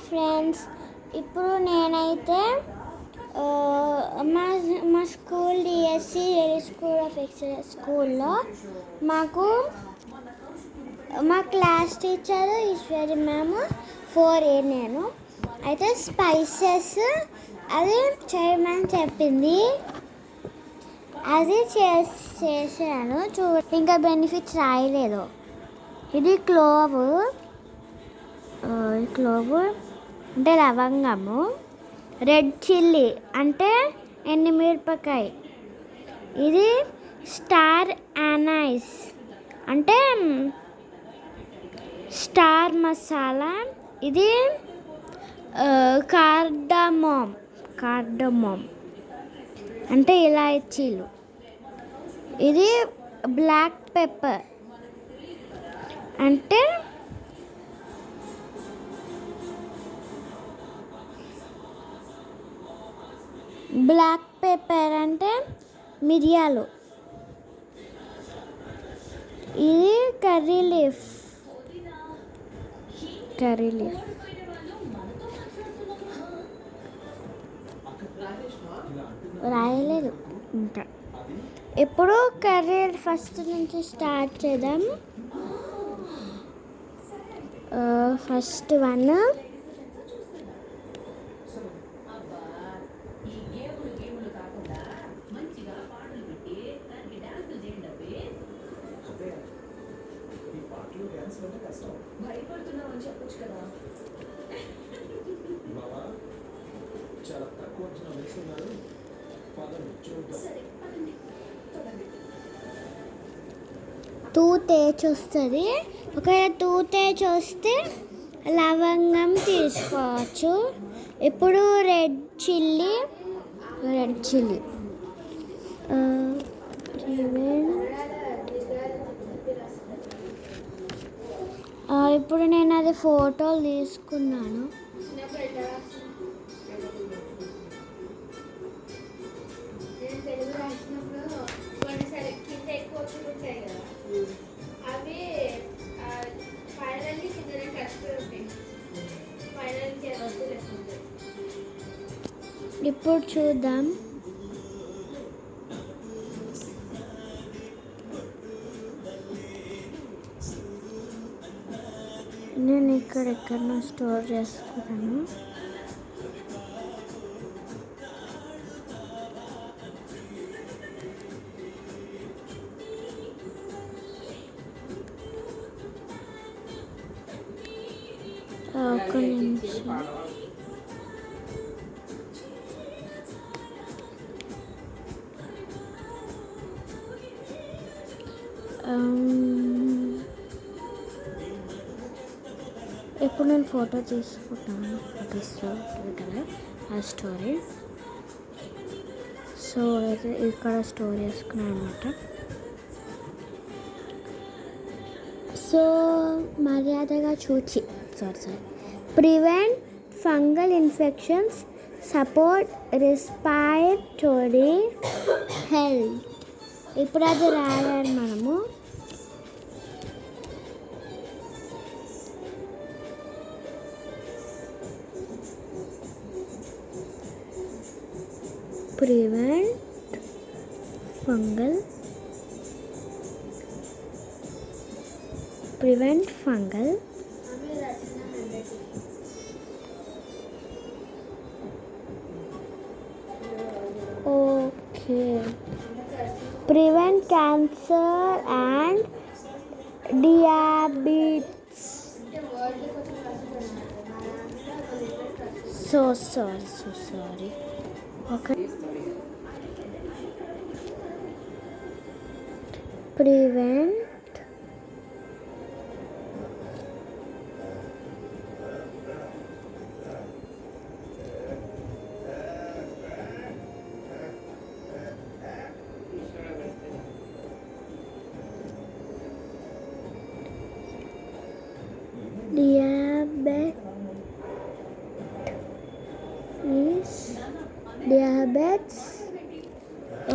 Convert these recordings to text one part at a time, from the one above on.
Friends, ఇప్పుడు నేనైతే మా school DSC school of excellence స్కూల్లో మా class teacher Eshwari ma'am 4A నేను అయితే స్పైసెస్ అది చేయమని చెప్పింది. అది చేసాను. ఇంకా బెనిఫిట్స్ రాయలేదు. ఇది క్లోవ్ అంటే లవంగము, రెడ్ చిల్లీ అంటే ఎండుమిరపకాయ, ఇది స్టార్ అనైస్ అంటే స్టార్ మసాలా, ఇది కార్డమోమ్ అంటే ఇలాచీలు, ఇది బ్లాక్ పెప్పర్ అంటే మిరియాలు, ఇది కర్రీ లీఫ్ రాయలేదు ఇంకా. ఇప్పుడు కర్రీ ఫస్ట్ నుంచి స్టార్ట్ చేద్దాం. ఫస్ట్ వన్ టూత్ వస్తుంది. ఒకవేళ టూత్ వస్తే లవంగం తీసుకోవచ్చు. ఇప్పుడు రెడ్ చిల్లీ ఇప్పుడు నేను అది ఫోటోలు తీసుకున్నాను. ఇప్పుడు చూద్దాం. నేను ఎక్కడెక్కడో స్టోర్ చేసుకున్నాను. ఒక నిమిషం. ఇప్పుడు నేను ఫోటో తీసుకుంటాను. ఫోటోస్లో కదా ఆ స్టోరీ. సో అయితే ఇక్కడ స్టోర్ చేసుకున్నాను అనమాట. సో మర్యాదగా prevent fungal infections, support respiratory health. ఇప్పుడు అది రాయాలి మనము. prevent fungal prevent cancer and diabetes. So sorry. Okay. Prevent diabetes.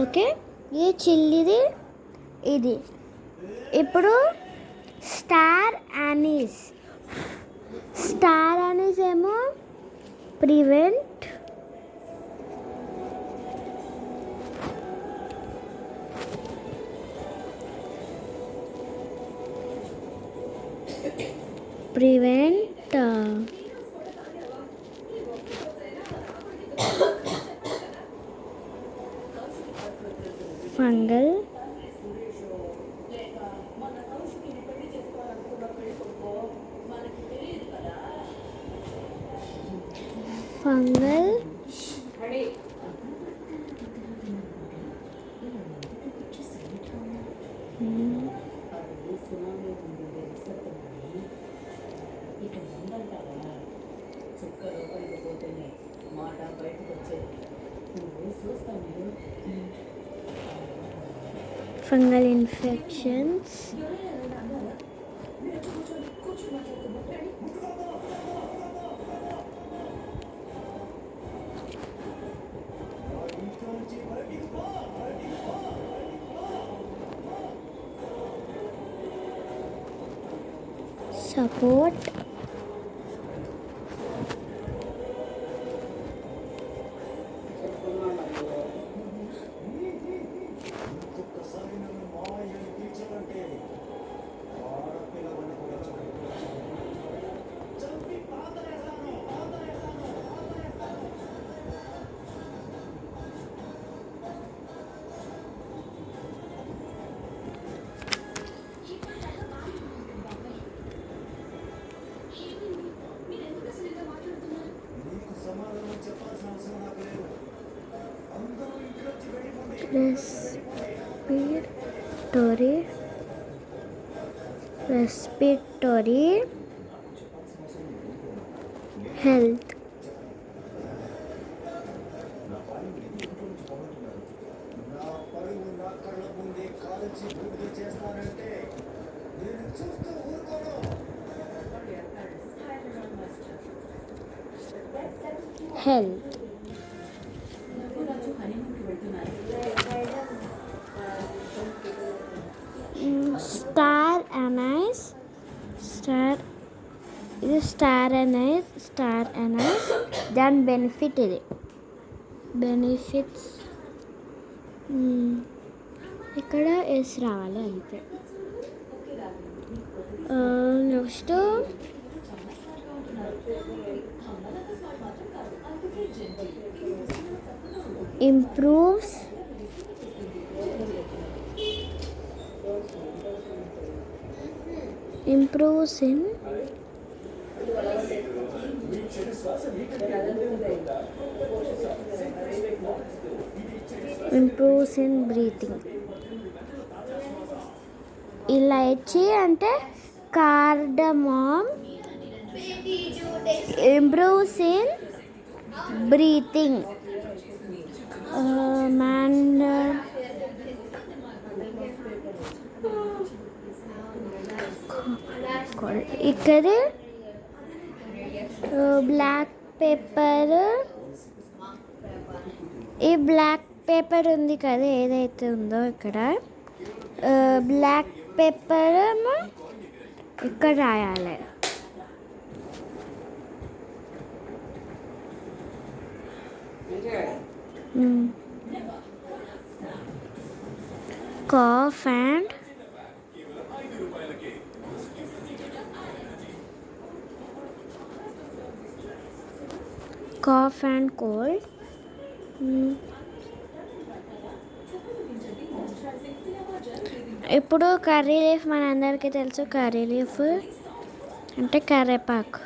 Okay, ఇది చిల్లీది. ఇది ఇప్పుడు స్టార్ అనీస్ ఏమో prevent fungal fungal infections, support respiratory health. Health star anise దాని బెనిఫిట్ ఇది బెనిఫిట్స్ ఇక్కడ ఎస్ రావాలి అంతే. Next improves in breathing. ఇలాచి అంటే cardamom improves in breathing. ఇక్కడ బ్లాక్ పెప్పర్, ఈ బ్లాక్ పెప్పర్ ఉంది కదా ఏదైతే ఉందో ఇక్కడ బ్లాక్ పెప్పర్ ఇక్కడ రాయాలి. cough and cold. ఇప్పుడు కర్రీ లీఫ్ మనందరికీ తెలుసు. కర్రీ లీఫ్ అంటే కరివేపాకు.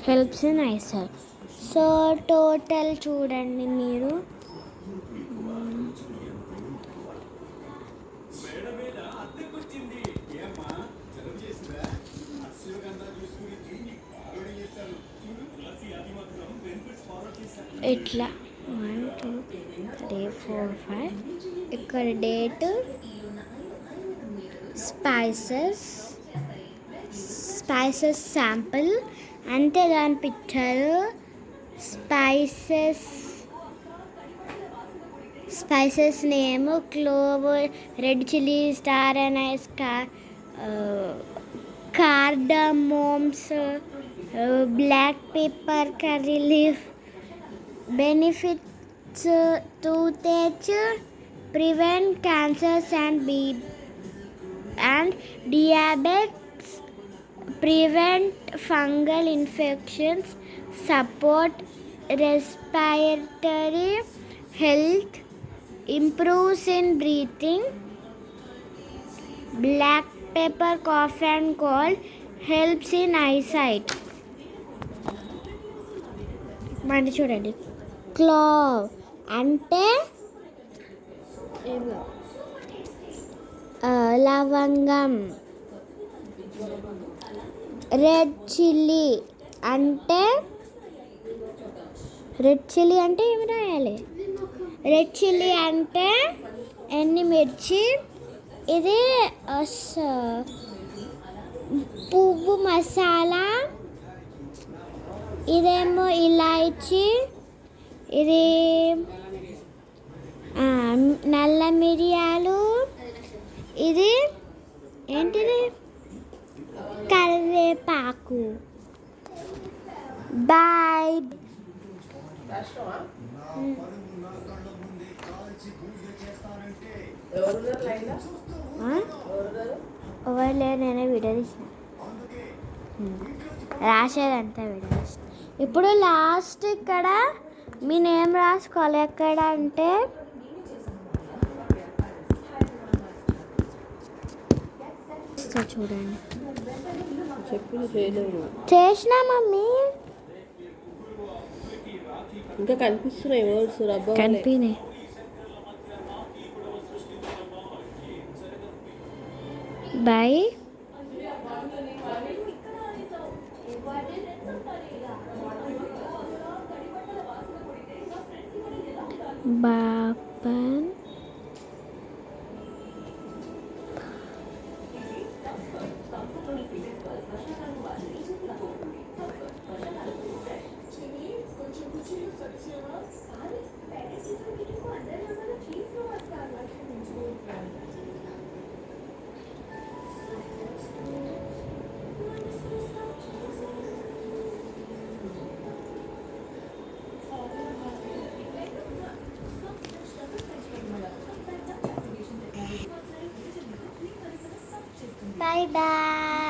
helps in IISER. So total చూడండి మీరు. ఇట్లా 1 2 3 4 5 ఇక్కడ డేట్, స్పైసెస్, స్పైసెస్ శాంపుల్ అంటే దాని picture spices name clove, red chilli, star anise, cardamoms, black pepper, curry leaf. Benefits: tooth prevent cancers and diabetes, prevent fungal infections, support respiratory health, improves in breathing. Black pepper, cough and cold, helps in eyesight. మరి చూడండి, clove అంటే లవంగం. Red chilli అంటే ఏమి రాయాలి? Red chilli అంటే ఎండుమిర్చి. ఇది పువ్వు మసాలా. ఇదేమో ఇలాచి. ఇది నల్ల మిరియాలు. ఇది ఏంటిది? కరివేపాకు. బాయ్. ఎవరు లేరు, నేనే వీడియో తీసిన. రాసేదంతా వీడియో తీసిన. ఇప్పుడు లాస్ట్ ఇక్కడ మీ నేమ్ రాసుకోవాలి. ఎక్కడ అంటే చూడండి, చేసినా మమ్మీ. ఇంకా కనిపిస్తున్నాయి వర్డ్స్. కనిపినాయి. బాయ్. బాపన్. Bye bye.